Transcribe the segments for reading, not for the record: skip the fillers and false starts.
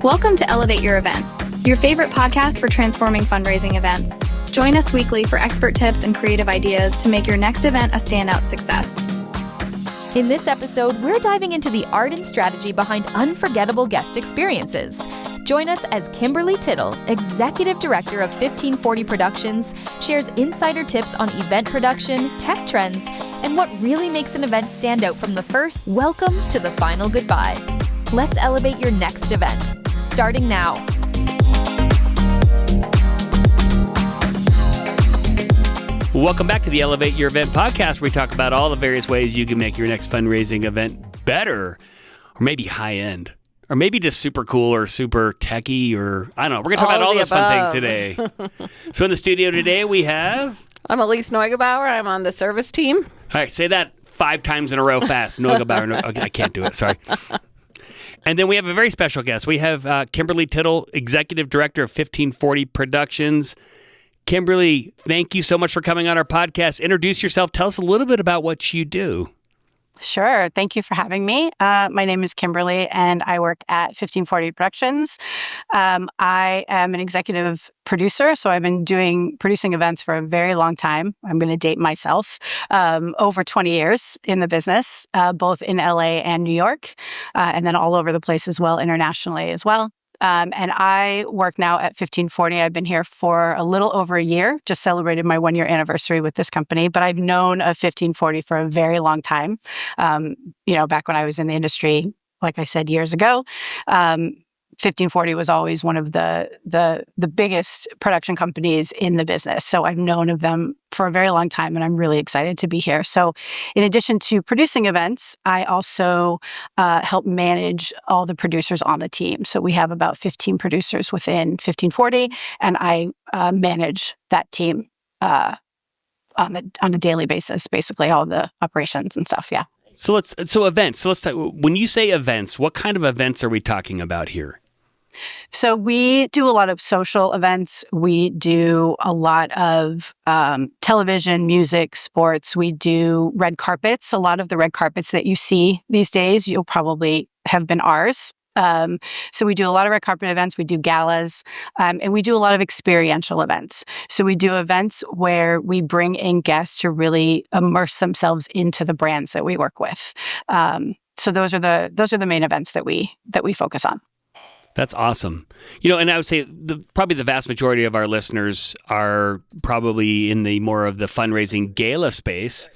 Welcome to Elevate Your Event, your favorite podcast for transforming fundraising events. Join us weekly for expert tips and creative ideas to make your next event a standout success. In this episode, we're diving into the art and strategy behind unforgettable guest experiences. Join us as Kimberly Tittle, Executive Director of 1540 Productions, shares insider tips on event production, tech trends, and what really makes an event stand out from the first welcome to the final goodbye. Let's elevate your next event, starting now. Welcome back to the Elevate Your Event podcast, where we talk about all the various ways you can make your next fundraising event better, or maybe high end, or maybe just super cool or super techie, or I don't know. We're going to talk about all those fun things today. So in the studio today, we have... I'm Elise Neugebauer. I'm on the service team. All right, say that 5 times in a row fast. Neugebauer. Okay, I can't do it. Sorry. And then we have a very special guest. We have Kimberly Tittle, Executive Director of 1540 Productions. Kimberly, thank you so much for coming on our podcast. Introduce yourself. Tell us a little bit about what you do. Sure. Thank you for having me. My name is Kimberly, and I work at 1540 Productions. I am an executive producer, so I've been producing events for a very long time. I'm going to date myself. Over 20 years in the business, both in LA and New York, and then all over the place as well, internationally as well. And I work now at 1540. I've been here for a little over a year, just celebrated my 1-year anniversary with this company, but I've known of 1540 for a very long time. Back when I was in the industry, like I said, years ago, 1540 was always one of the biggest production companies in the business. So I've known of them for a very long time, and I'm really excited to be here. So in addition to producing events, I also help manage all the producers on the team. So we have about 15 producers within 1540, and I manage that team on a daily basis, basically all the operations and stuff. Yeah. So events. So let's talk, when you say events, what kind of events are we talking about here? So we do a lot of social events. We do a lot of television, music, sports. We do red carpets. A lot of the red carpets that you see these days, you'll probably have been ours. So we do a lot of red carpet events. We do galas, and we do a lot of experiential events. So we do events where we bring in guests to really immerse themselves into the brands that we work with. So those are the main events that we focus on. That's awesome. And I would say probably the vast majority of our listeners are probably in the more of the fundraising gala space.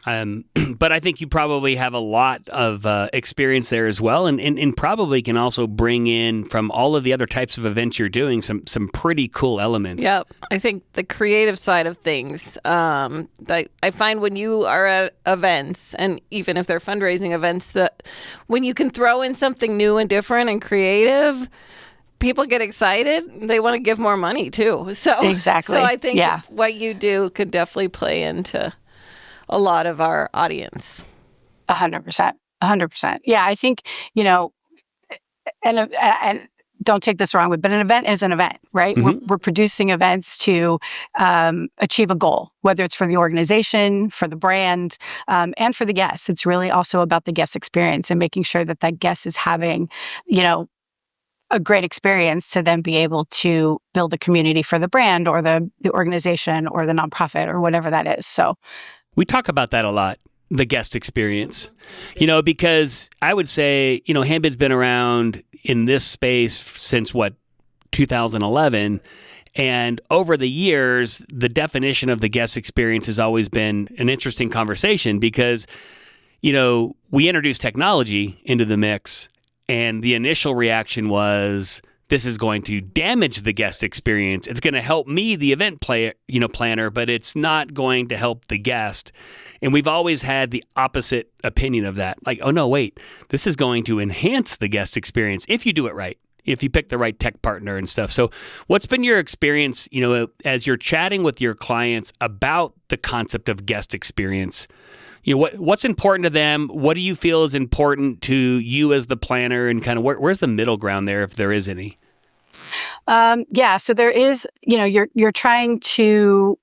But I think you probably have a lot of experience there as well, and probably can also bring in from all of the other types of events you're doing some pretty cool elements. Yep. I think the creative side of things, I find when you are at events, and even if they're fundraising events, that when you can throw in something new and different and creative, people get excited. They want to give more money too. So exactly. So I think what you do could definitely play into a lot of our audience. 100%. 100%. Yeah, I think, and don't take this wrong, but an event is an event, right? Mm-hmm. We're producing events to achieve a goal, whether it's for the organization, for the brand, and for the guests. It's really also about the guest experience and making sure that guest is having, a great experience to then be able to build a community for the brand or the organization or the nonprofit or whatever that is. So we talk about that a lot, the guest experience, because I would say, Handbid's been around in this space since 2011. And over the years, the definition of the guest experience has always been an interesting conversation because, we introduced technology into the mix, and the initial reaction was, this is going to damage the guest experience. It's going to help me, the event planner, but it's not going to help the guest. And we've always had the opposite opinion of that. Like, oh no, wait, this is going to enhance the guest experience if you do it right, if you pick the right tech partner and stuff. So what's been your experience, as you're chatting with your clients about the concept of guest experience? What's important to them? What do you feel is important to you as the planner, and kind of where's the middle ground there, if there is any? So there is, you're trying to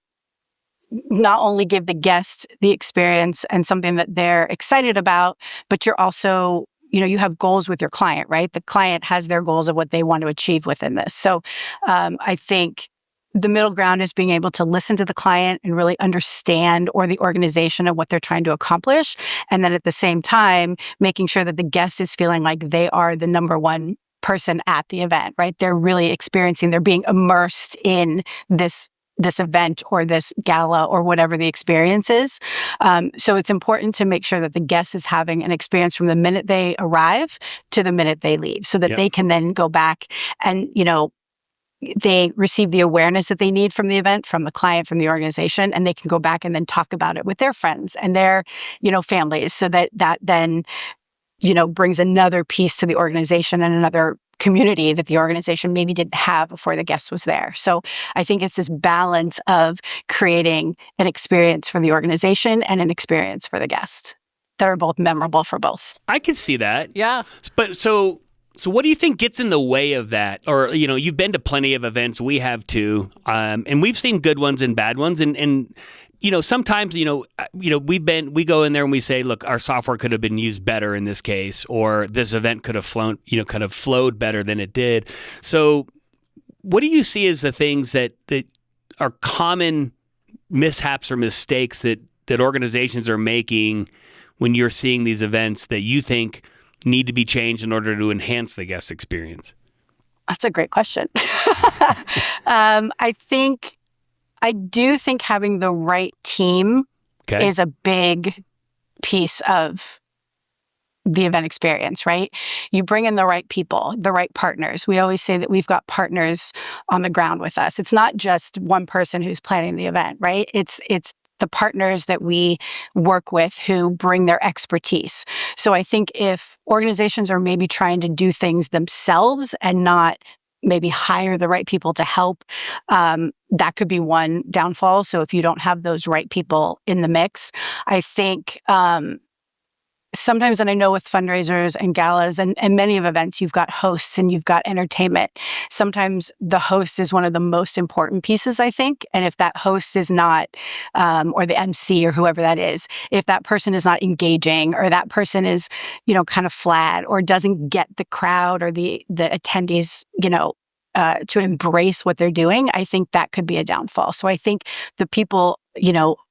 not only give the guest the experience and something that they're excited about, but you're also you have goals with your client, right? The client has their goals of what they want to achieve within this. So I think the middle ground is being able to listen to the client and really understand, or the organization, of what they're trying to accomplish. And then at the same time, making sure that the guest is feeling like they are the number one person at the event, right? They're really they're being immersed in this event or this gala or whatever the experience is. So it's important to make sure that the guest is having an experience from the minute they arrive to the minute they leave, so that they can then go back and, they receive the awareness that they need from the event, from the client, from the organization, and they can go back and then talk about it with their friends and their, families, so that then, brings another piece to the organization and another community that the organization maybe didn't have before the guest was there. So I think it's this balance of creating an experience for the organization and an experience for the guest that are both memorable for both. I can see that. Yeah. But so what do you think gets in the way of that? Or, you've been to plenty of events. We have too. And we've seen good ones and bad ones. And sometimes, we go in there and we say, look, our software could have been used better in this case, or this event could have flowed better than it did. So what do you see as the things that are common mishaps or mistakes that organizations are making when you're seeing these events that you think need to be changed in order to enhance the guest experience? That's a great question. I do think having the right team is a big piece of the event experience, right? You bring in the right people, the right partners. We always say that we've got partners on the ground with us. It's not just one person who's planning the event, right? It's the partners that we work with who bring their expertise. So I think if organizations are maybe trying to do things themselves and not maybe hire the right people to help, that could be one downfall. So if you don't have those right people in the mix, I think sometimes, and I know with fundraisers and galas and many of events, you've got hosts and you've got entertainment. Sometimes the host is one of the most important pieces, I think. And if that host is not, or the MC or whoever that is, if that person is not engaging, or that person is, kind of flat, or doesn't get the crowd or the attendees, to embrace what they're doing, I think that could be a downfall. So I think the people,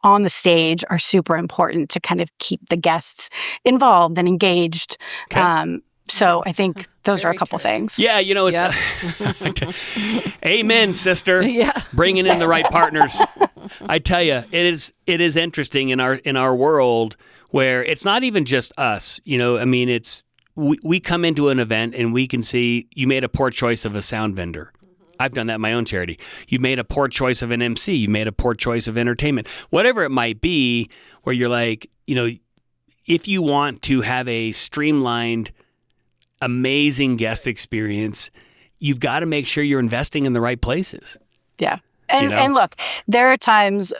on the stage are super important to kind of keep the guests involved and engaged. Okay. So I think those are a couple things. Yeah, it's amen, sister. Yeah. Bringing in the right partners. I tell you, it is interesting in our world where it's not even just us. It's we come into an event and we can see you made a poor choice of a sound vendor. I've done that in my own charity. You made a poor choice of an MC. You made a poor choice of entertainment. Whatever it might be, where you're like, if you want to have a streamlined, amazing guest experience, you've got to make sure you're investing in the right places. Yeah. And look, there are times,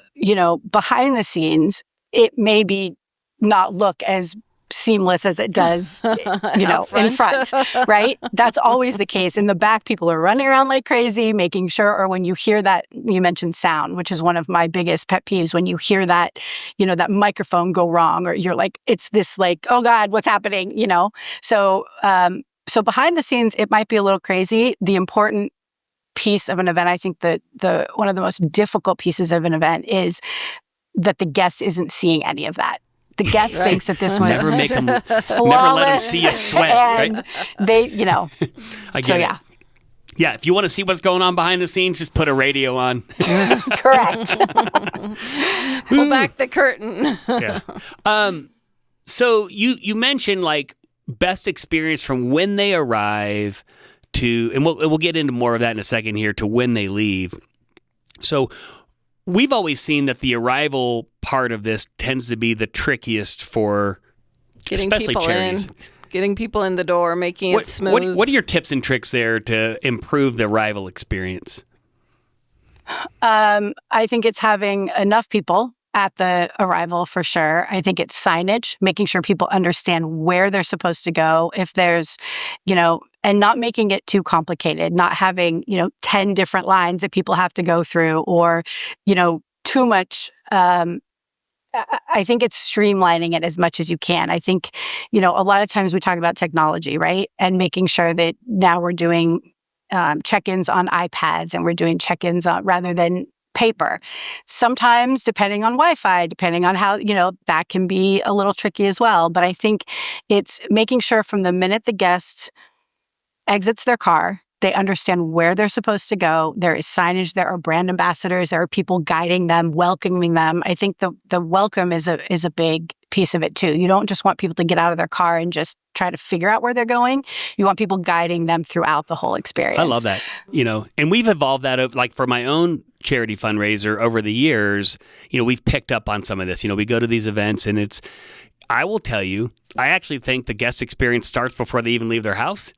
behind the scenes, it maybe not look as seamless as it does, in front, right? That's always the case. In the back, people are running around like crazy, making sure, or when you hear that, you mentioned sound, which is one of my biggest pet peeves, when you hear that, that microphone go wrong, or you're like, it's this like, oh God, what's happening, So, so behind the scenes, it might be a little crazy. The important piece of an event, I think that one of the most difficult pieces of an event is that the guest isn't seeing any of that. The guest thinks that this was never let them see you sweat, and right? They, I get it. Yeah, if you want to see what's going on behind the scenes, just put a radio on. Correct. Pull back the curtain. Yeah. So you mentioned like best experience from when they arrive to, and we'll get into more of that in a second here, to when they leave. So we've always seen that the arrival part of this tends to be the trickiest for especially charities. Getting people in the door, making it smooth. What are your tips and tricks there to improve the arrival experience? I think it's having enough people at the arrival for sure. I think it's signage, making sure people understand where they're supposed to go. If there's, and not making it too complicated, not having, 10 different lines that people have to go through, or, too much I think it's streamlining it as much as you can. I think, a lot of times we talk about technology, right? And making sure that now we're doing check-ins on iPads and we're doing check-ins rather than paper. Sometimes, depending on Wi-Fi, depending on how, that can be a little tricky as well. But I think it's making sure from the minute the guest exits their car, they understand where they're supposed to go. There is signage. There are brand ambassadors. There are people guiding them, welcoming them. I think the welcome is a big piece of it too. You don't just want people to get out of their car and just try to figure out where they're going. You want people guiding them throughout the whole experience. I love that. And we've evolved that, like for my own charity fundraiser over the years, we've picked up on some of this. We go to these events and I will tell you, I actually think the guest experience starts before they even leave their house.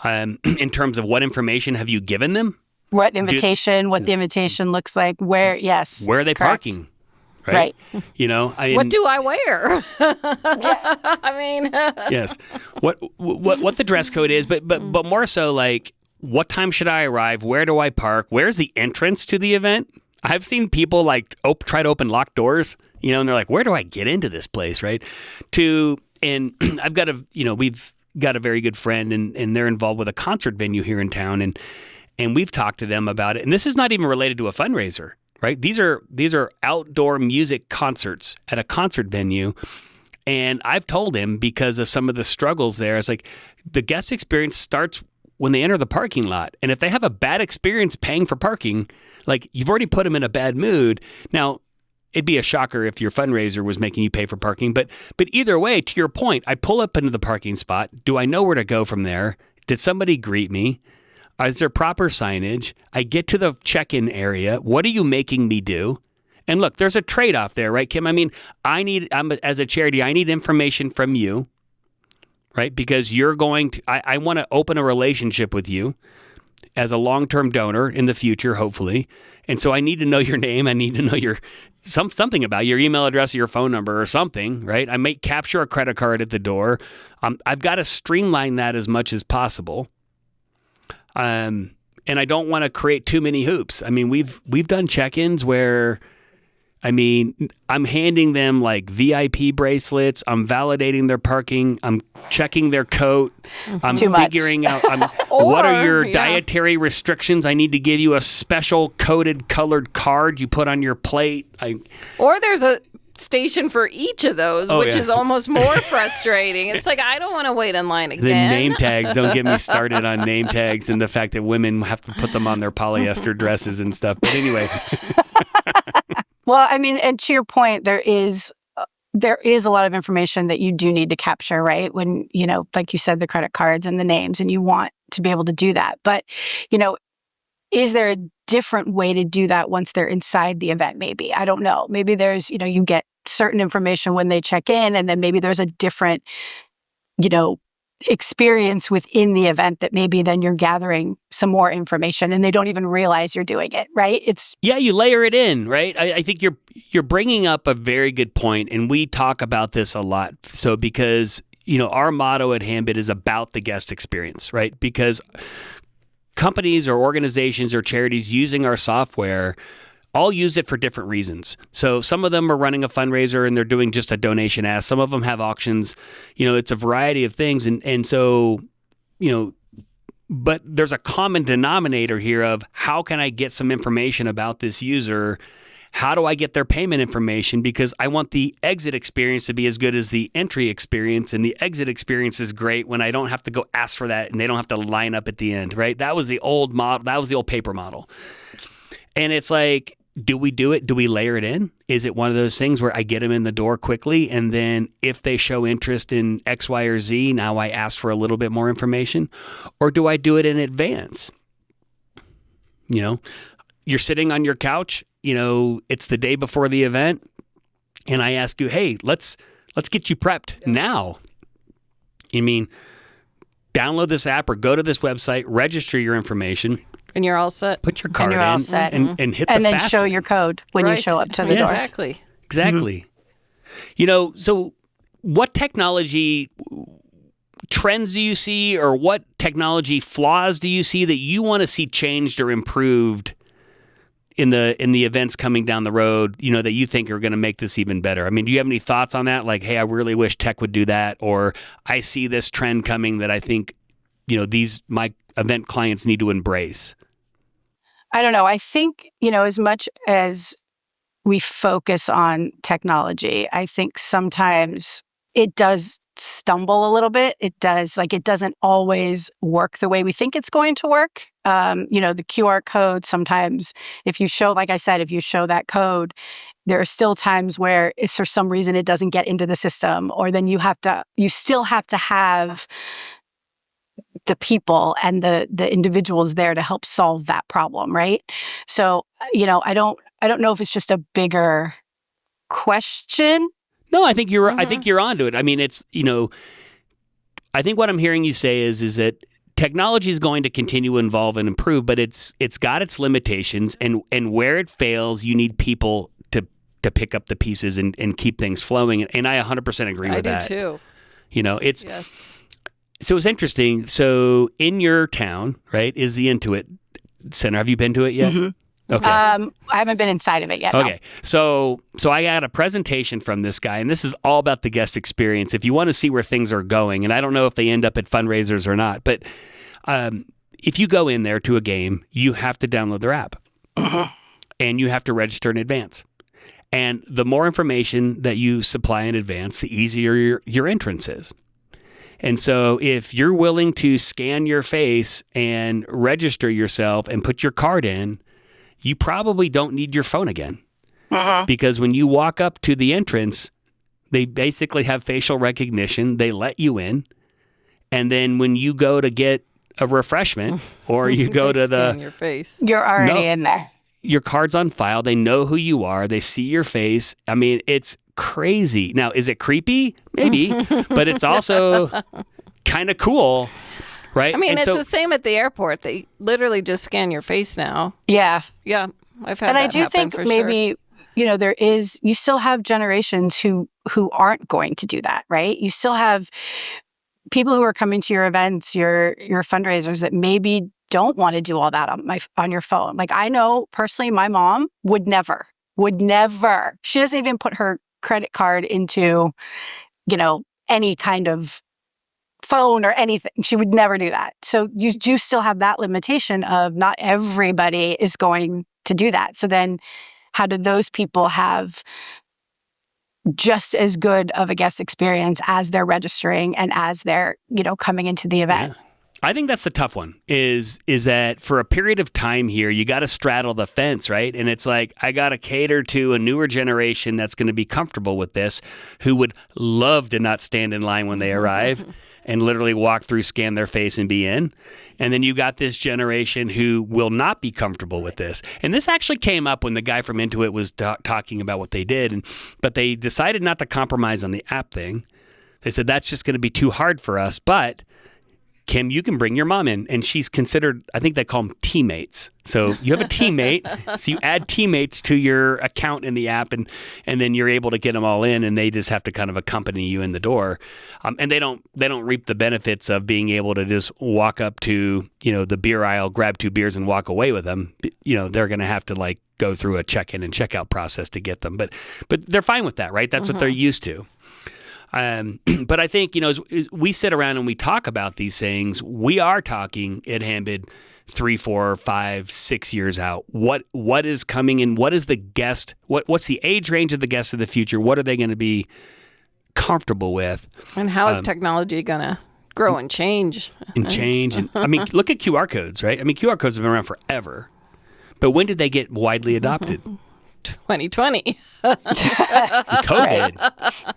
In terms of what information have you given them? What the invitation looks like, where are they parking? Right. What do I wear? I mean, yes. What the dress code is, but more so like, what time should I arrive? Where do I park? Where's the entrance to the event? I've seen people try to open locked doors, and they're like, where do I get into this place? Right. And I've got we've got a very good friend and they're involved with a concert venue here in town. And we've talked to them about it. And this is not even related to a fundraiser, right? These are outdoor music concerts at a concert venue. And I've told him, because of some of the struggles there, it's like the guest experience starts when they enter the parking lot. And if they have a bad experience paying for parking, like, you've already put them in a bad mood. Now, it'd be a shocker if your fundraiser was making you pay for parking. But either way, to your point, I pull up into the parking spot. Do I know where to go from there? Did somebody greet me? Is there proper signage? I get to the check-in area. What are you making me do? And look, there's a trade-off there, right, Kim? I mean, as a charity, I need information from you, right? Because you're going to, I want to open a relationship with you as a long-term donor in the future, hopefully. And so I need to know your name. I need to know something about your email address or your phone number or something, right? I may capture a credit card at the door. I've got to streamline that as much as possible. And I don't want to create too many hoops. I mean, we've done check-ins where, I'm handing them like VIP bracelets. I'm validating their parking. I'm checking their coat. I'm figuring out what are your dietary restrictions. I need to give you a special colored card you put on your plate. Or there's a station for each of those, which is almost more frustrating. It's like, I don't want to wait in line again. The name tags, don't get me started on name tags and the fact that women have to put them on their polyester dresses and stuff. But anyway. Well, and to your point, there is a lot of information that you do need to capture, right? When, like you said, the credit cards and the names, and you want to be able to do that. But, is there a different way to do that once they're inside the event? Maybe, I don't know. Maybe there's, you get certain information when they check in, and then maybe there's a different, experience within the event that maybe then you're gathering some more information and they don't even realize you're doing it, right? You layer it in, right? I think you're bringing up a very good point, and we talk about this a lot. So because, our motto at Handbid is about the guest experience, right? Because companies or organizations or charities using our software all use it for different reasons. So some of them are running a fundraiser and they're doing just a donation ask. Some of them have auctions. It's a variety of things. And so, but there's a common denominator here of how can I get some information about this user? How do I get their payment information? Because I want the exit experience to be as good as the entry experience. And the exit experience is great when I don't have to go ask for that and they don't have to line up at the end, right? That was the old model. That was the old paper model. And it's like, do we do it? Do we layer it in? Is it one of those things where I get them in the door quickly, and then if they show interest in X, Y, or Z, now I ask for a little bit more information? Or do I do it in advance? You're sitting on your couch, it's the day before the event, and I ask you, hey, let's get you prepped now. Download this app or go to this website, register your information. And you're all set. Put your card and you're all set. And hit the and then fast show your code when you show up to the door. Exactly. Mm-hmm. So what technology trends do you see, or what technology flaws do you see that you want to see changed or improved in the events coming down the road, that you think are going to make this even better? I mean, do you have any thoughts on that? Like, hey, I really wish tech would do that, or I see this trend coming that I think, my event clients need to embrace. I don't know. I think, as much as we focus on technology, I think sometimes it does stumble a little bit. It doesn't always work the way we think it's going to work. The QR code, sometimes if you show that code, there are still times where if for some reason it doesn't get into the system, or then you still have to have the people and the individuals there to help solve that problem, right? So, I don't know if it's just a bigger question. No, I think you're onto it. I mean, it's, I think what I'm hearing you say is that technology is going to continue to evolve and improve, but it's got its limitations, and where it fails, you need people to pick up the pieces and keep things flowing. And I 100% agree with that. I do too. Yes. So it's interesting. So in your town, right, is the Intuit Center. Have you been to it yet? Mm-hmm. Okay. I haven't been inside of it yet. Okay. No. So I got a presentation from this guy, and this is all about the guest experience. If you want to see where things are going, and I don't know if they end up at fundraisers or not, but if you go in there to a game, you have to download their app, and you have to register in advance. And the more information that you supply in advance, the easier your entrance is. And so if you're willing to scan your face and register yourself and put your card in, you probably don't need your phone again. Because when you walk up to the entrance, they basically have facial recognition. They let you in. And then when you go to get a refreshment or you go to your face, you're already in there. Your card's on file. They know who you are. They see your face. I mean, it's crazy. Now, is it creepy? Maybe, but it's also kind of cool, right? I mean, it's the same at the airport. They literally just scan your face now. Yeah. Yeah, I've had and that I do happen think for maybe, you still have generations who aren't going to do that, right? You still have people who are coming to your events, your fundraisers, that maybe don't want to do all that on your phone. Like, I know personally, my mom would never. She doesn't even put her credit card into, any kind of phone or anything. She would never do that. So you do still have that limitation of not everybody is going to do that. So then how do those people have just as good of a guest experience as they're registering and as they're, coming into the event? Yeah. I think that's the tough one is that for a period of time here, you got to straddle the fence, right? And it's like, I got to cater to a newer generation that's going to be comfortable with this, who would love to not stand in line when they arrive and literally walk through, scan their face and be in. And then you got this generation who will not be comfortable with this. And this actually came up when the guy from Intuit was talking about what they did, but they decided not to compromise on the app thing. They said, that's just going to be too hard for us, but Kim, you can bring your mom in, and she's considered, I think they call them teammates. So you have a teammate, so you add teammates to your account in the app, and then you're able to get them all in, and they just have to kind of accompany you in the door. And they don't reap the benefits of being able to just walk up to, the beer aisle, grab 2 beers, and walk away with them. They're going to have to go through a check-in and check-out process to get them. But they're fine with that, right? That's what they're used to. But I think, as we sit around and we talk about these things, we are talking at Handbid 3, 4, 5, 6 years out. What is coming in? What is the guest? What's the age range of the guests of the future? What are they going to be comfortable with? And how is technology going to grow and change? And I mean, look at QR codes, right? I mean, QR codes have been around forever. But when did they get widely adopted? 2020.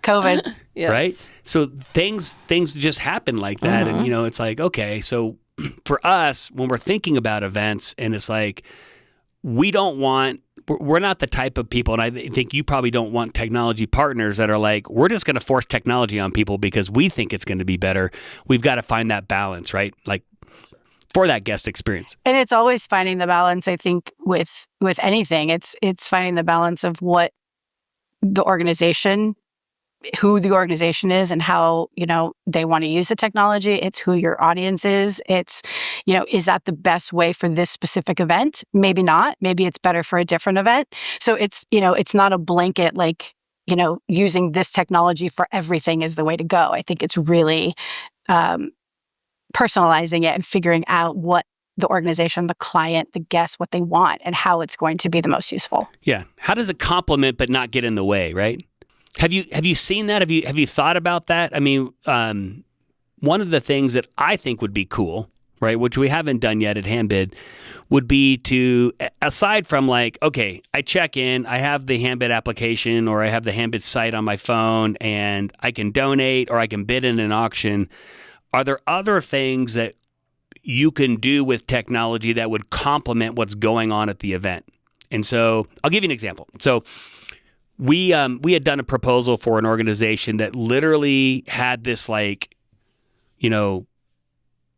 COVID. Yes. Right? So things just happen like that. And, it's like, okay, so for us, when we're thinking about events, and it's like, we're not the type of people, and I think you probably don't want technology partners that are like, we're just going to force technology on people because we think it's going to be better. We've got to find that balance, right? Like, for that guest experience. And it's always finding the balance, I think, with anything. It's finding the balance of what the organization who the organization is and how, they want to use the technology. It's who your audience is. It's, is that the best way for this specific event? Maybe not. Maybe it's better for a different event. So it's, it's not a blanket, like, using this technology for everything is the way to go. I think it's really personalizing it and figuring out what the organization, the client, the guest, what they want and how it's going to be the most useful. Yeah. How does it complement but not get in the way, right? Have you seen that? Have you thought about that? I mean, one of the things that I think would be cool, right, which we haven't done yet at Handbid, would be to, aside from like, okay, I check in, I have the Handbid application or I have the Handbid site on my phone and I can donate or I can bid in an auction. Are there other things that you can do with technology that would complement what's going on at the event? And so I'll give you an example. So we had done a proposal for an organization that literally had this like,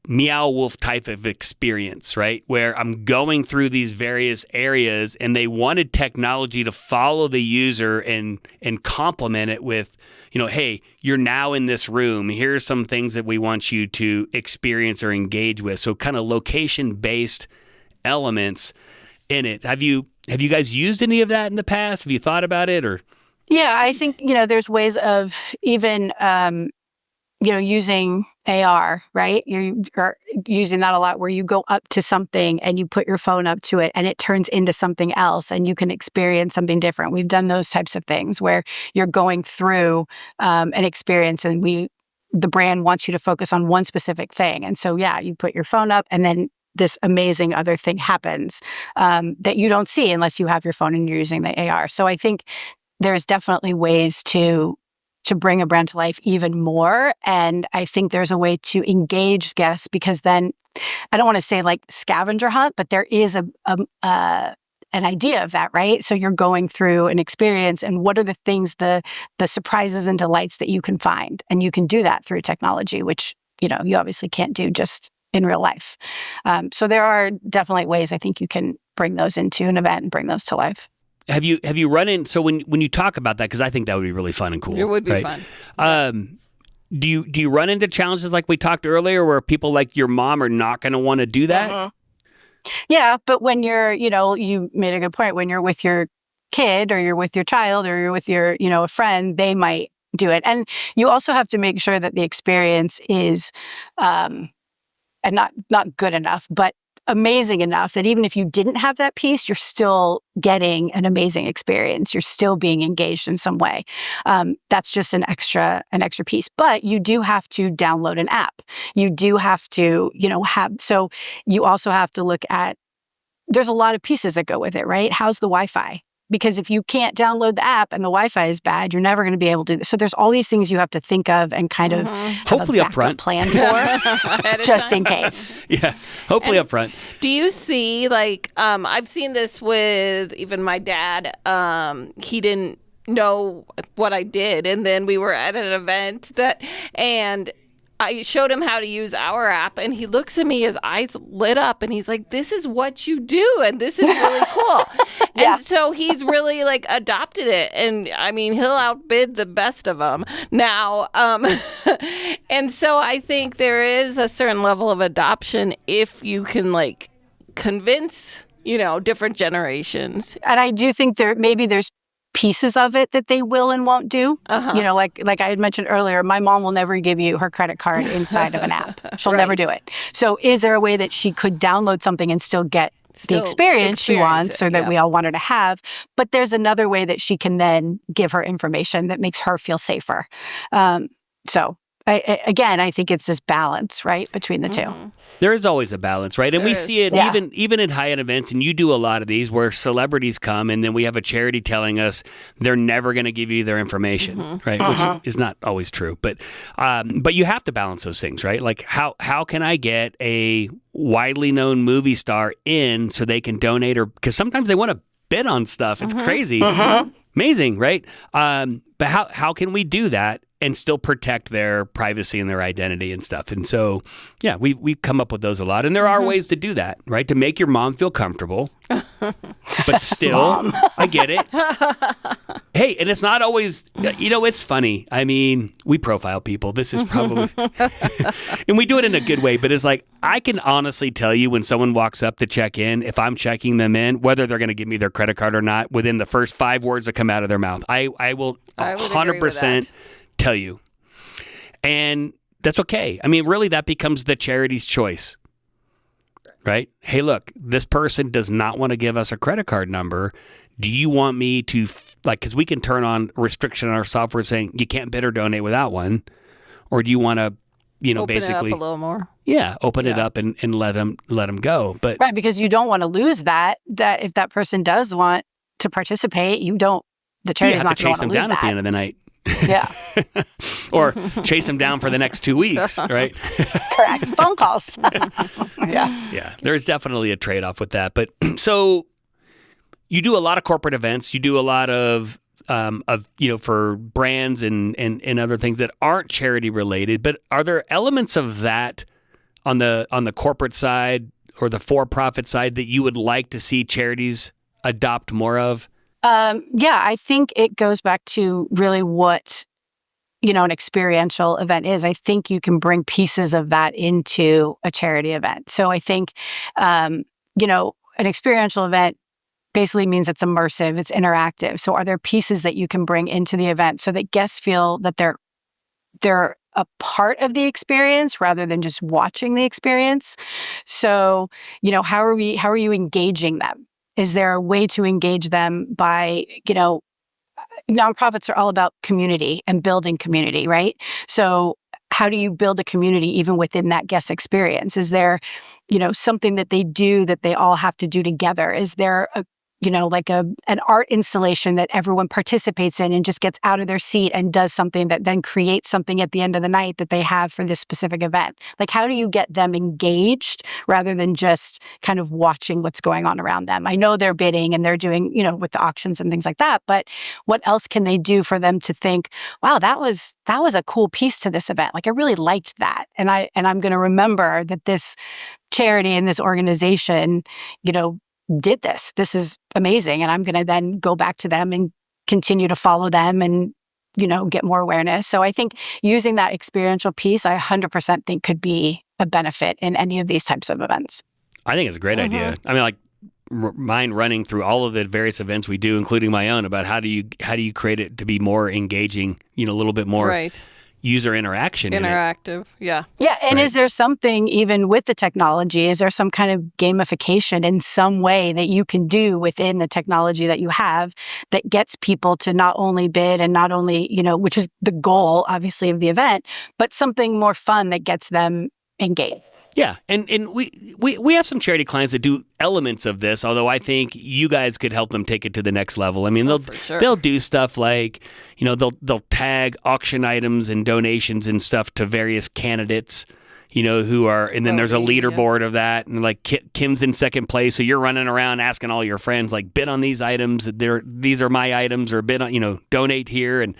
Meow Wolf type of experience, right? Where I'm going through these various areas and they wanted technology to follow the user and complement it with, hey, you're now in this room. Here's some things that we want you to experience or engage with. So kind of location-based elements in it. Have you guys used any of that in the past? Have you thought about it or? Yeah, I think, there's ways of even, using AR, right? You are using that a lot where you go up to something and you put your phone up to it and it turns into something else and you can experience something different. We've done those types of things where you're going through an experience and the brand wants you to focus on one specific thing. And so, yeah, you put your phone up and then this amazing other thing happens that you don't see unless you have your phone and you're using the AR. So I think there's definitely ways to bring a brand to life even more. And I think there's a way to engage guests because then, I don't want to say like scavenger hunt, but there is an idea of that, right? So you're going through an experience and what are the things, the surprises and delights that you can find? And you can do that through technology, which, you obviously can't do just in real life. So there are definitely ways I think you can bring those into an event and bring those to life. Have you run in? So when you talk about that, because I think that would be really fun and cool. It would be right? fun. Do you run into challenges like we talked earlier, where people like your mom are not going to want to do that? Uh-huh. Yeah, but when you're, you made a good point. When you're with your kid, or you're with your child, or you're with your, a friend, they might do it. And you also have to make sure that the experience is, and not good enough, but amazing enough that even if you didn't have that piece, you're still getting an amazing experience. You're still being engaged in some way. That's just an extra piece. But you do have to download an app. You do have to, so you also have to look at, there's a lot of pieces that go with it, right? How's the Wi-Fi? Because if you can't download the app and the Wi-Fi is bad, you're never going to be able to do this. So there's all these things you have to think of and kind of hopefully have a backup plan for, just in case. Yeah, hopefully up front. Do you see, like, I've seen this with even my dad. He didn't know what I did, and then we were at an event and I showed him how to use our app, and he looks at me, his eyes lit up, and he's like, this is what you do, and this is really cool. Yeah. And so he's really, like, adopted it, and, I mean, he'll outbid the best of them now. And so I think there is a certain level of adoption if you can, like, convince, different generations. And I do think there's pieces of it that they will and won't do. Uh-huh. Like I had mentioned earlier, my mom will never give you her credit card inside of an app. She'll Right. never do it. So is there a way that she could download something and still get the experience she wants, or that yeah. we all want her to have? But there's another way that she can then give her information that makes her feel safer. So I think it's this balance, right, between the two. There is always a balance, right? And we see it even in high-end events, and you do a lot of these where celebrities come and then we have a charity telling us they're never going to give you their information, right? Which is not always true. But you have to balance those things, right? Like how can I get a widely known movie star in so they can donate, or because sometimes they want to bid on stuff. It's crazy. Amazing, right? But how can we do that and still protect their privacy and their identity and stuff? And so, yeah, we've come up with those a lot. And there are ways to do that, right? To make your mom feel comfortable, but still, I get it. Hey, and it's not always, it's funny. I mean, we profile people. This is probably, and we do it in a good way, but it's like, I can honestly tell you when someone walks up to check in, if I'm checking them in, whether they're going to give me their credit card or not, within the first 5 words that come out of their mouth. I will I would agree with 100% that. tell you. And that's okay. I mean, really, that becomes the charity's choice, right? Hey, look, this person does not want to give us a credit card number. Do you want me to, because we can turn on restriction on our software saying you can't bid or donate without one, or do you want to, Open basically it up a little more. Yeah, open it up and let them go. But Right, because you don't want to lose that if that person does want to participate, the charity's not going to want chase to them lose down that. at the end of the night. Yeah, Or chase them down for the next 2 weeks, right? correct. Phone calls. Yeah. Yeah, there's definitely a trade-off with that. But so you do a lot of corporate events. You do a lot of for brands and other things that aren't charity related. But are there elements of that on the corporate side or the for-profit side that you would like to see charities adopt more of? Yeah, I think it goes back to really what an experiential event is. I think you can bring pieces of that into a charity event. So I think an experiential event basically means it's immersive, it's interactive. So are there pieces that you can bring into the event so that guests feel that they're a part of the experience rather than just watching the experience? So, how are you engaging them? Is there a way to engage them by, nonprofits are all about community and building community, right? So how do you build a community even within that guest experience? Is there, something that they do that they all have to do together? Is there an art installation that everyone participates in and just gets out of their seat and does something that then creates something at the end of the night that they have for this specific event? Like, how do you get them engaged rather than just kind of watching what's going on around them? I know they're bidding and they're doing, with the auctions and things like that, but what else can they do for them to think, wow, that was a cool piece to this event. Like, I really liked that. And I'm going to remember that this charity and this organization, did this. This is amazing. And I'm going to then go back to them and continue to follow them and, get more awareness. So I think using that experiential piece, I 100% think could be a benefit in any of these types of events. I think it's a great idea. I mean, like mine running through all of the various events we do, including my own, about how do you create it to be more engaging, a little bit more user interaction. Interactive, yeah. Yeah, and is there something, even with the technology, is there some kind of gamification in some way that you can do within the technology that you have that gets people to not only bid and not only, which is the goal, obviously, of the event, but something more fun that gets them engaged? Yeah, and we have some charity clients that do elements of this, although I think you guys could help them take it to the next level. I mean, they'll do stuff like, they'll tag auction items and donations and stuff to various candidates, who are, and then there's a leaderboard of that, and like Kim's in second place, so you're running around asking all your friends, like, bid on these items, these are my items, or bid on, donate here, and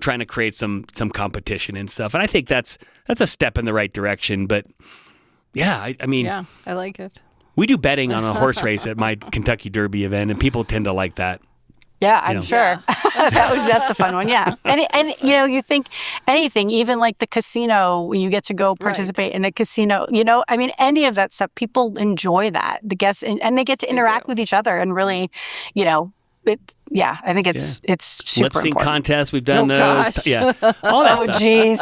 trying to create some competition and stuff. And I think that's a step in the right direction, but. Yeah, I mean... Yeah, I like it. We do betting on a horse race at my Kentucky Derby event, and people tend to like that. Yeah, I'm sure. Yeah. That's a fun one, yeah. And you think anything, even like the casino, when you get to go participate in a casino, any of that stuff, people enjoy that. The guests, and they get to interact with each other and really, I think it's super Lip sync important. contests, we've done those. Gosh. Yeah, all that stuff. Geez.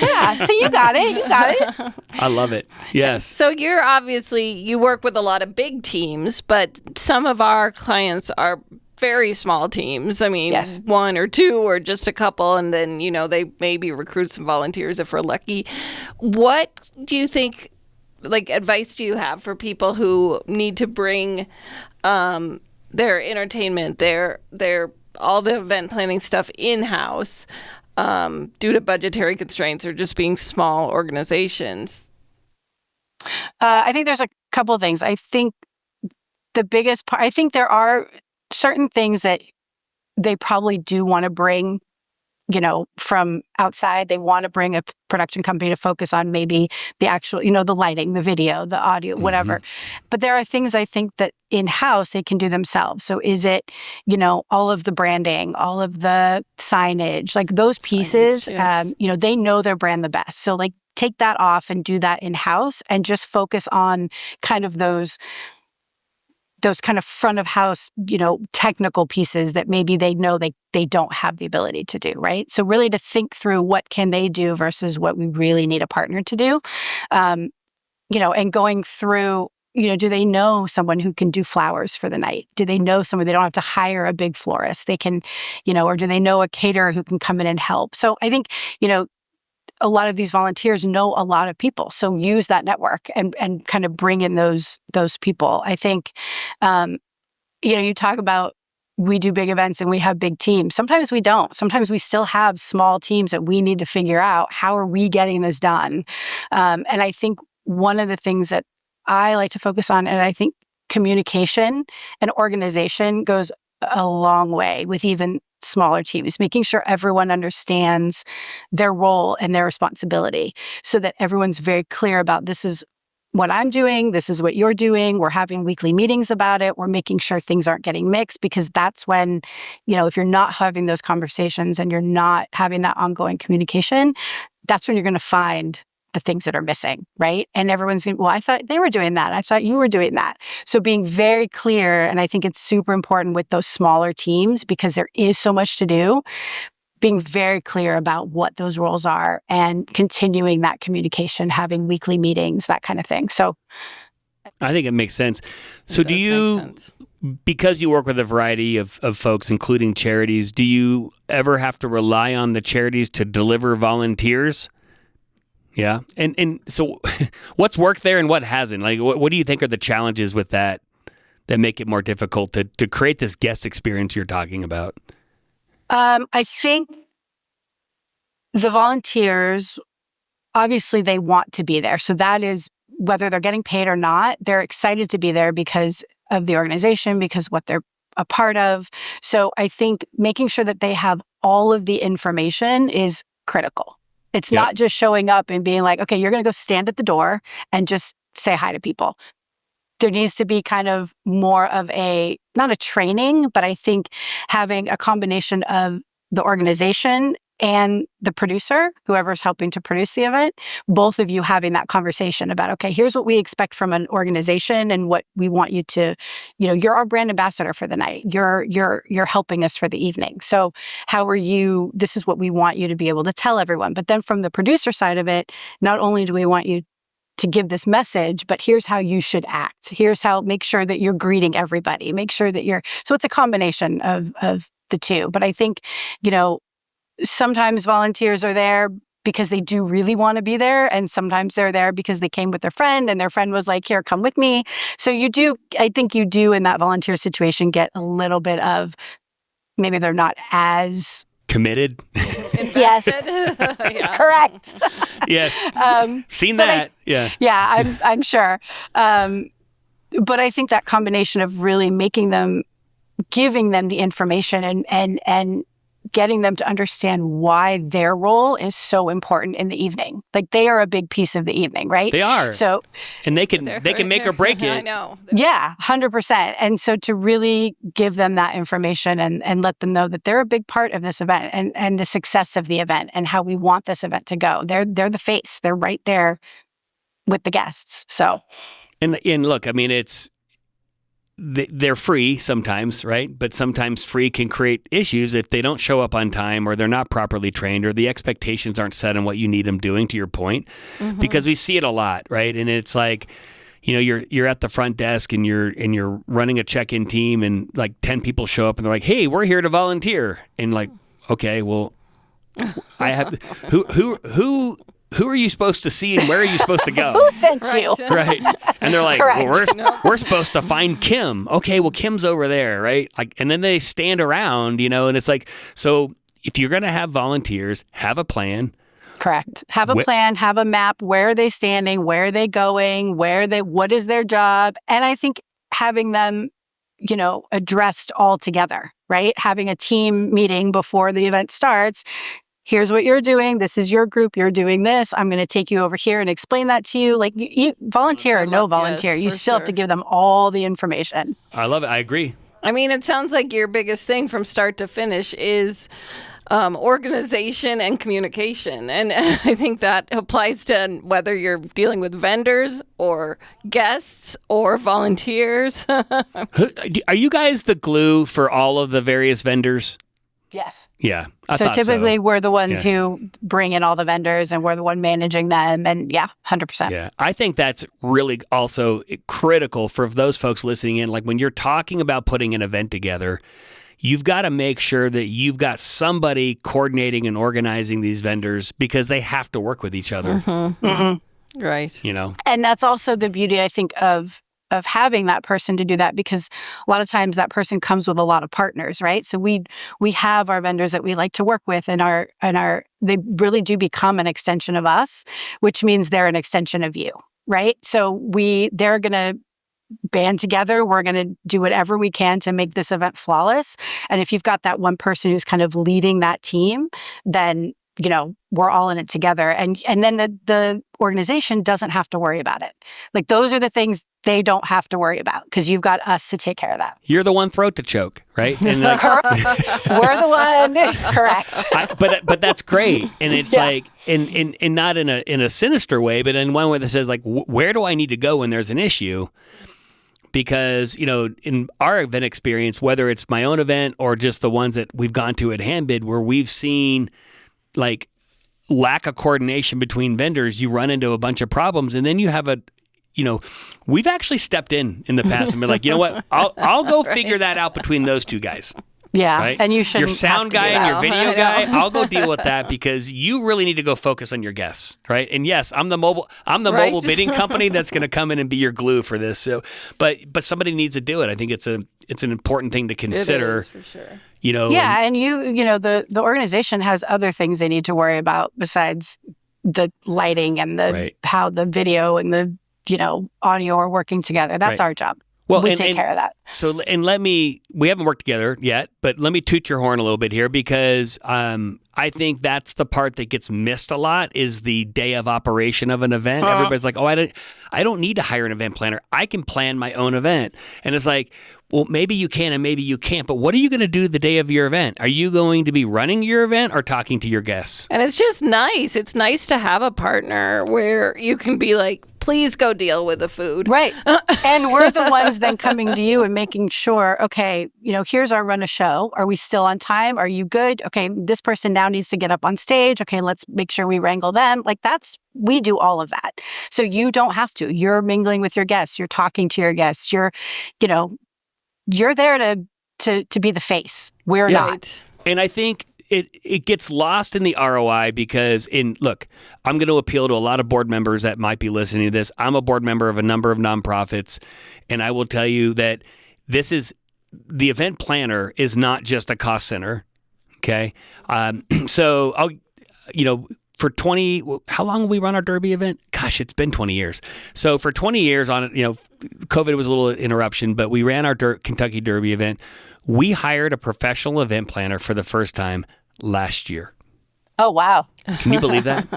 Yeah, so you got it. I love it. Yes. So you work with a lot of big teams, but some of our clients are very small teams. I mean, one or two or just a couple, and then, they maybe recruit some volunteers if we're lucky. What do you think, advice do you have for people who need to bring their entertainment, their all the event planning stuff in-house due to budgetary constraints or just being small organizations? I think there's a couple of things. I think the biggest part, I think there are certain things that they probably do want to bring from outside. They want to bring a production company to focus on maybe the actual, the lighting, the video, the audio, whatever. But there are things I think that in-house they can do themselves. So is it, all of the branding, all of the signage, like those pieces, yes. They know their brand the best. So like take that off and do that in-house and just focus on kind of those kind of front of house, technical pieces that maybe they know they don't have the ability to do, right? So really to think through what can they do versus what we really need a partner to do, and going through, do they know someone who can do flowers for the night? Do they know someone, they don't have to hire a big florist, they can, or do they know a caterer who can come in and help? So I think, a lot of these volunteers know a lot of people. So use that network and kind of bring in those people. I think, you talk about we do big events and we have big teams. Sometimes we don't. Sometimes we still have small teams that we need to figure out, how are we getting this done? And I think one of the things that I like to focus on, and I think communication and organization goes a long way with even smaller teams, making sure everyone understands their role and their responsibility so that everyone's very clear about, this is what I'm doing, this is what you're doing. We're having weekly meetings about it. We're making sure things aren't getting mixed, because that's when, if you're not having those conversations and you're not having that ongoing communication, that's when you're going to find the things that are missing, right? And everyone's going, well, I thought they were doing that. I thought you were doing that. So being very clear, and I think it's super important with those smaller teams because there is so much to do, being very clear about what those roles are and continuing that communication, having weekly meetings, that kind of thing. So I think it makes sense. So do you, because you work with a variety of folks, including charities, do you ever have to rely on the charities to deliver volunteers? Yeah. And so what's worked there and what hasn't? Like, what do you think are the challenges with that make it more difficult to create this guest experience you're talking about? I think the volunteers, obviously they want to be there. So that is, whether they're getting paid or not, they're excited to be there because of the organization, because what they're a part of. So I think making sure that they have all of the information is critical. It's not just showing up and being like, okay, you're going to go stand at the door and just say hi to people. There needs to be kind of more of not a training, but I think having a combination of the organization and the producer, whoever's helping to produce the event, both of you having that conversation about, okay, here's what we expect from an organization and what we want you to, you're our brand ambassador for the night. You're helping us for the evening. So how are you, this is what we want you to be able to tell everyone. But then from the producer side of it, not only do we want you to give this message, but here's how you should act. Here's how, make sure that you're greeting everybody. Make sure that so it's a combination of the two. But I think, sometimes volunteers are there because they do really want to be there. And sometimes they're there because they came with their friend and their friend was like, here, come with me. So I think you do in that volunteer situation get a little bit of, maybe they're not as committed. Yes. Correct. Yes. Seen that. Yeah, I'm sure. But I think that combination of really giving them the information and getting them to understand why their role is so important in the evening. Like, they are a big piece of the evening, right? They are. So, and they can make or break it. I know. Yeah, 100%. And so to really give them that information and let them know that they're a big part of this event and the success of the event and how we want this event to go. They're the face. They're right there with the guests. So, and look, I mean, they're free sometimes, right? But sometimes free can create issues if they don't show up on time or they're not properly trained or the expectations aren't set on what you need them doing, to your point, because we see it a lot, right? And it's like, you're at the front desk and you're running a check-in team and like 10 people show up and they're like, hey, we're here to volunteer. And like, okay, well, I have who are you supposed to see and where are you supposed to go? Who sent you? Right. And they're like, well, we're supposed to find Kim. Okay, well, Kim's over there, right? Like, and then they stand around, and it's like, so if you're going to have volunteers, have a plan. Correct. Have a plan, have a map. Where are they standing? Where are they going? What is their job? And I think having them addressed all together, right? Having a team meeting before the event starts. Here's what you're doing. This is your group. You're doing this. I'm going to take you over here and explain that to you. Like, you volunteer or no volunteer, you still have to give them all the information. I love it. I agree. I mean, it sounds like your biggest thing from start to finish is organization and communication. And I think that applies to whether you're dealing with vendors or guests or volunteers. Are you guys the glue for all of the various vendors? Yes. Yeah. So typically we're the ones who bring in all the vendors and we're the one managing them. And 100%. Yeah. I think that's really also critical for those folks listening in. Like when you're talking about putting an event together, you've got to make sure that you've got somebody coordinating and organizing these vendors because they have to work with each other. Mm-hmm. Mm-hmm. Right. And that's also the beauty, I think, of having that person to do that, because a lot of times that person comes with a lot of partners, right? So we have our vendors that we like to work with, and they really do become an extension of us, which means they're an extension of you, right? So they're going to band together. We're going to do whatever we can to make this event flawless. And if you've got that one person who's kind of leading that team, then we're all in it together. And then the organization doesn't have to worry about it. Like, those are the things they don't have to worry about because you've got us to take care of that. You're the one throat to choke, right? And we're the one. Correct. But that's great. And it's like, and not in a sinister way, but in one way that says, like, where do I need to go when there's an issue? Because, in our event experience, whether it's my own event or just the ones that we've gone to at Handbid, where we've seen like lack of coordination between vendors, you run into a bunch of problems, and then you have we've actually stepped in the past and been like, you know what, I'll go figure that out between those two guys. Yeah, right? And you shouldn't. Your sound guy and your video guy, I'll go deal with that because you really need to go focus on your guests, right? And yes, I'm the mobile bidding company that's going to come in and be your glue for this. So, but somebody needs to do it. I think it's an important thing to consider. It is, for sure. And the organization has other things they need to worry about besides the lighting and how the video and the audio are working together. That's our job. Well, we take care of that. So, and we haven't worked together yet, but let me toot your horn a little bit here because I think that's the part that gets missed a lot is the day of operation of an event. Everybody's like, oh, I don't need to hire an event planner. I can plan my own event. And it's like, well, maybe you can and maybe you can't, but what are you going to do the day of your event? Are you going to be running your event or talking to your guests? And it's just nice. It's nice to have a partner where you can be like, please go deal with the food. Right. And we're the ones then coming to you and making sure, okay, here's our run of show. Are we still on time? Are you good? Okay, this person now needs to get up on stage. Okay, let's make sure we wrangle them. Like we do all of that. So you don't have to. You're mingling with your guests. You're talking to your guests. You're there to be the face. We're not. And I think it gets lost in the ROI because look, I'm going to appeal to a lot of board members that might be listening to this. I'm a board member of a number of nonprofits, and I will tell you that the event planner is not just a cost center. Okay. So for 20, how long will we run our Derby event? Gosh, it's been 20 years. So for 20 years on it, COVID was a little interruption, but we ran our Kentucky Derby event. We hired a professional event planner for the first time last year. Oh, wow. Can you believe that?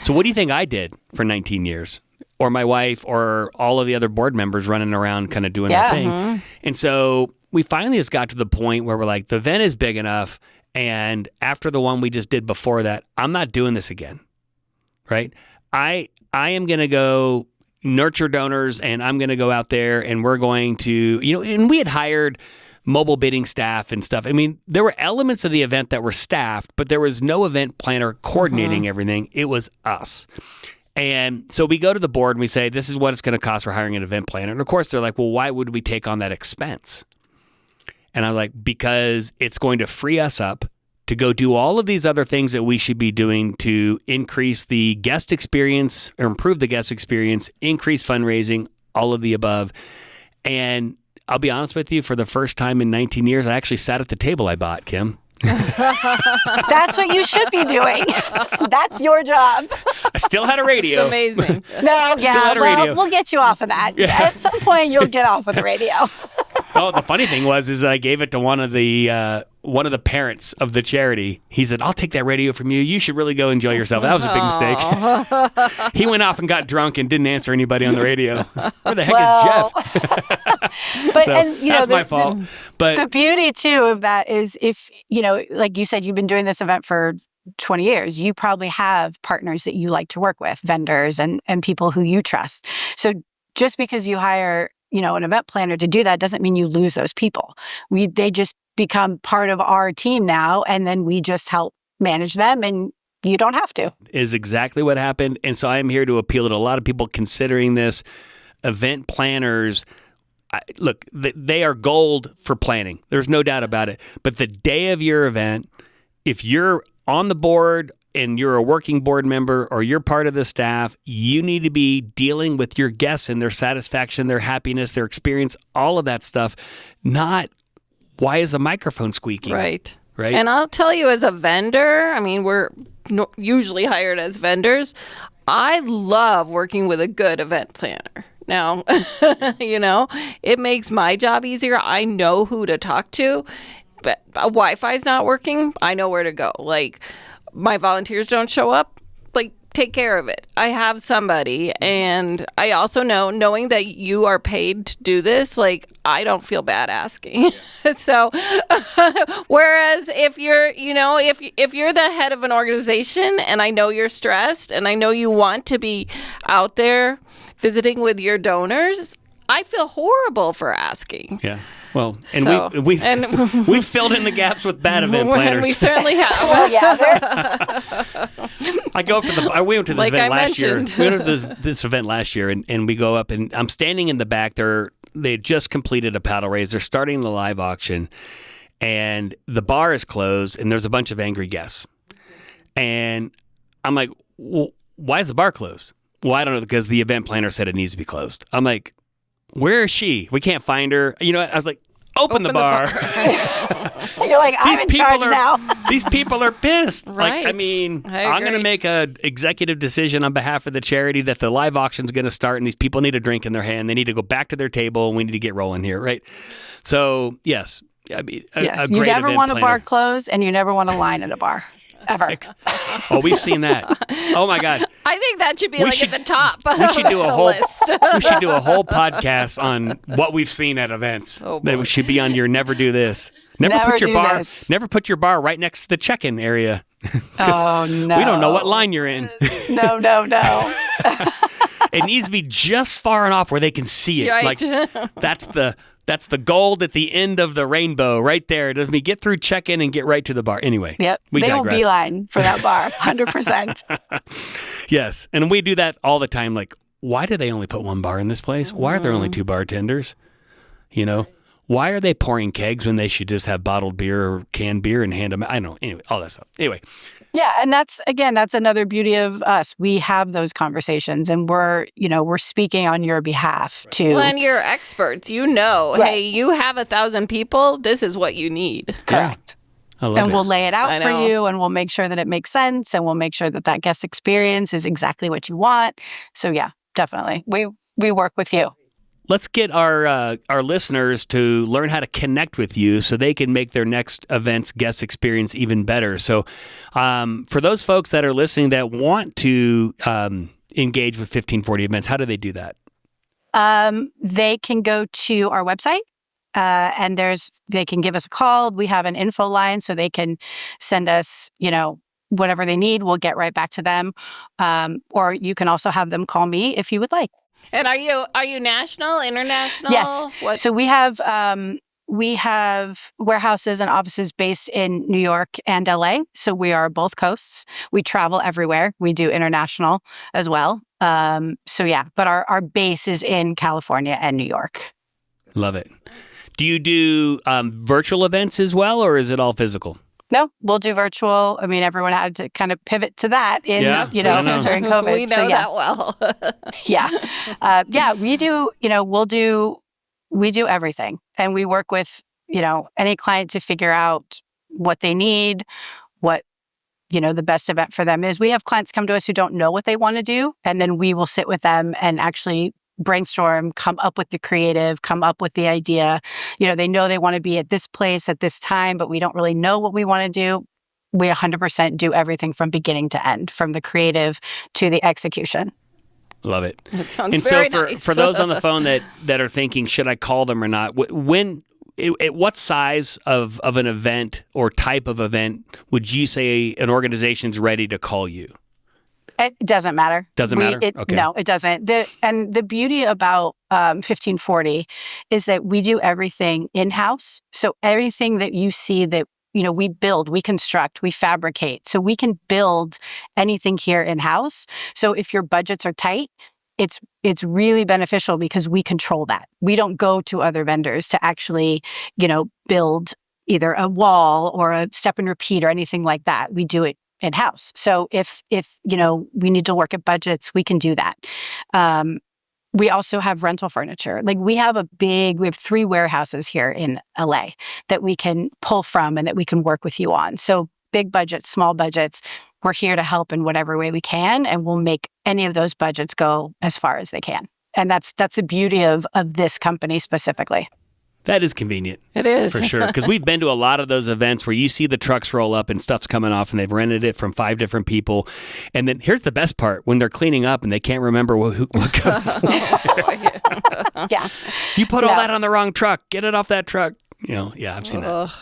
So what do you think I did for 19 years? Or my wife or all of the other board members running around kind of doing their thing. Mm-hmm. And so we finally just got to the point where we're like, the event is big enough. And after the one we just did before that, I'm not doing this again, right? I am going to go nurture donors and I'm going to go out there and we're going to, and we had hired mobile bidding staff and stuff. I mean, there were elements of the event that were staffed, but there was no event planner coordinating everything. It was us. And so we go to the board and we say, this is what it's going to cost for hiring an event planner. And of course, they're like, well, why would we take on that expense? And I'm like, because it's going to free us up to go do all of these other things that we should be doing to increase the guest experience or improve the guest experience, increase fundraising, all of the above. And I'll be honest with you, for the first time in 19 years, I actually sat at the table I bought, Kim. That's what you should be doing. That's your job. I still had a radio. It's amazing. No, we'll get you off of that. Yeah. At some point, you'll get off of the radio. Oh, the funny thing is I gave it to one of the parents of the charity. He said, "I'll take that radio from you. You should really go enjoy yourself." That was a big mistake. He went off and got drunk and didn't answer anybody on the radio. Where the heck is Jeff? But So, and that's my fault. But the beauty too of that is if, like you said, you've been doing this event for 20 years, you probably have partners that you like to work with, vendors and people who you trust. So just because you hire, an event planner to do that doesn't mean you lose those people. They just become part of our team now, and then we just help manage them, and you don't have to. Is exactly what happened. And so I am here to appeal to a lot of people considering this. Event planners, look, they are gold for planning. There's no doubt about it. But the day of your event, if you're on the board and you're a working board member or you're part of the staff, you need to be dealing with your guests and their satisfaction, their happiness, their experience, all of that stuff. Not why is the microphone squeaking? Right. Right. And I'll tell you, as a vendor, I mean, we're usually hired as vendors. I love working with a good event planner. Now, it makes my job easier. I know who to talk to, but Wi-Fi's not working. I know where to go. Like, my volunteers don't show up. Like, take care of it. I have somebody. And I also knowing that you are paid to do this, like, I don't feel bad asking. So, whereas if you're, if you're the head of an organization and I know you're stressed and I know you want to be out there visiting with your donors, I feel horrible for asking. Yeah. Well, and we've filled in the gaps with bad event planners. We certainly have. Well, yeah. I went to this Like event I last year. mentioned. We went to this event last year, and we go up, and I'm standing in the back. They had just completed a paddle raise. They're starting the live auction, and the bar is closed, and there's a bunch of angry guests. And I'm like, well, why is the bar closed? Well, I don't know, because the event planner said it needs to be closed. I'm like, where is she? We can't find her. I was like, Open the bar. You're like, I'm in charge now. These people are pissed. Right. Like, I'm I going to make a executive decision on behalf of the charity that the live auction's going to start, and these people need a drink in their hand. They need to go back to their table, and we need to get rolling here, right? So, yes. A You great never event want a planner. bar closed, and you never want a line at a bar. Ever. Oh, we've seen that. Oh my God. I think that should be at the top. We should do a whole list. we should do a whole podcast on what we've seen at events. Oh, boy. That should be on your never do this. Never put your bar right next to the check-in area. Oh no. We don't know what line you're in. No. It needs to be just far enough where they can see it. Right. Like that's the gold at the end of the rainbow right there. Does me get through check-in and get right to the bar. Anyway, Yep. we They will digress. beeline for that bar, 100%. Yes, and we do that all the time. Like, why do they only put one bar in this place? Why are there only two bartenders? Why are they pouring kegs when they should just have bottled beer or canned beer and hand them? I don't know. Anyway, all that stuff. Anyway. Yeah, and that's another beauty of us. We have those conversations, and we're speaking on your behalf too. Well, and you're experts. Right. Hey, you have 1,000 people. This is what you need. Correct. I love And it. we'll lay it out I for know. you, and we'll make sure that it makes sense, and we'll make sure that guest experience is exactly what you want. So yeah, definitely. We work with you. Let's get our listeners to learn how to connect with you so they can make their next event's guest experience even better. So for those folks that are listening that want to engage with 1540 events, how do they do that? They can go to our website. And they can give us a call. We have an info line, so they can send us, whatever they need. We'll get right back to them. Or you can also have them call me if you would like. And are you national, international? Yes. What? So we have warehouses and offices based in New York and LA. So we are both coasts. We travel everywhere. We do international as well. So yeah, but our base is in California and New York. Love it. Do you do virtual events as well, or is it all physical? No, we'll do virtual. I mean, everyone had to kind of pivot to that I know. during COVID. We know so, yeah. that well. Yeah. We do, we do everything. And we work with, any client to figure out what they need, what, the best event for them is. We have clients come to us who don't know what they want to do. And then we will sit with them and actually brainstorm, come up with the creative, come up with the idea. They know they want to be at this place at this time, but we don't really know what we want to do. We 100% do everything from beginning to end, from the creative to the execution. Love it. That sounds and very so nice. for those on the phone that are thinking, should I call them or not? At what size of an event or type of event would you say an organization's ready to call you? It doesn't matter. Doesn't matter? Okay. No, it doesn't. The beauty about 1540 is that we do everything in-house. So everything that you see that we build, we construct, we fabricate. So we can build anything here in-house. So if your budgets are tight, it's really beneficial because we control that. We don't go to other vendors to actually, build either a wall or a step and repeat or anything like that. We do it in-house. So if we need to work at budgets, we can do that. We also have rental furniture. Like we have 3 warehouses here in LA that we can pull from and that we can work with you on. So big budgets, small budgets, we're here to help in whatever way we can, and we'll make any of those budgets go as far as they can. And that's the beauty of this company specifically. That is convenient. It is. For sure. Because we've been to a lot of those events where you see the trucks roll up and stuff's coming off and they've rented it from 5 different people. And then here's the best part, when they're cleaning up and they can't remember what goes. Yeah. You put all that on the wrong truck. Get it off that truck. I've seen that.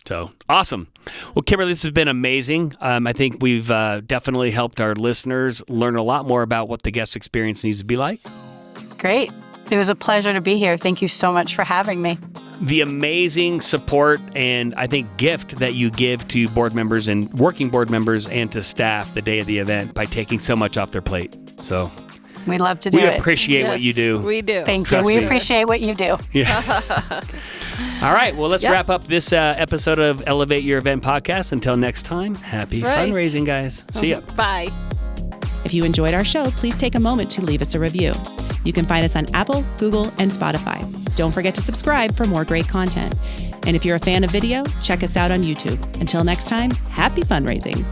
So awesome. Well, Kimberly, this has been amazing. I think we've definitely helped our listeners learn a lot more about what the guest experience needs to be like. Great. It was a pleasure to be here. Thank you so much for having me. The amazing support and I think gift that you give to board members and working board members and to staff the day of the event by taking so much off their plate. So we love to do it. We appreciate what you do. We do. Thank you. We appreciate what you do. Yeah. All right. Well, let's wrap up this episode of Elevate Your Event Podcast. Until next time, happy fundraising, guys. See ya. Bye. If you enjoyed our show, please take a moment to leave us a review. You can find us on Apple, Google, and Spotify. Don't forget to subscribe for more great content. And if you're a fan of video, check us out on YouTube. Until next time, happy fundraising.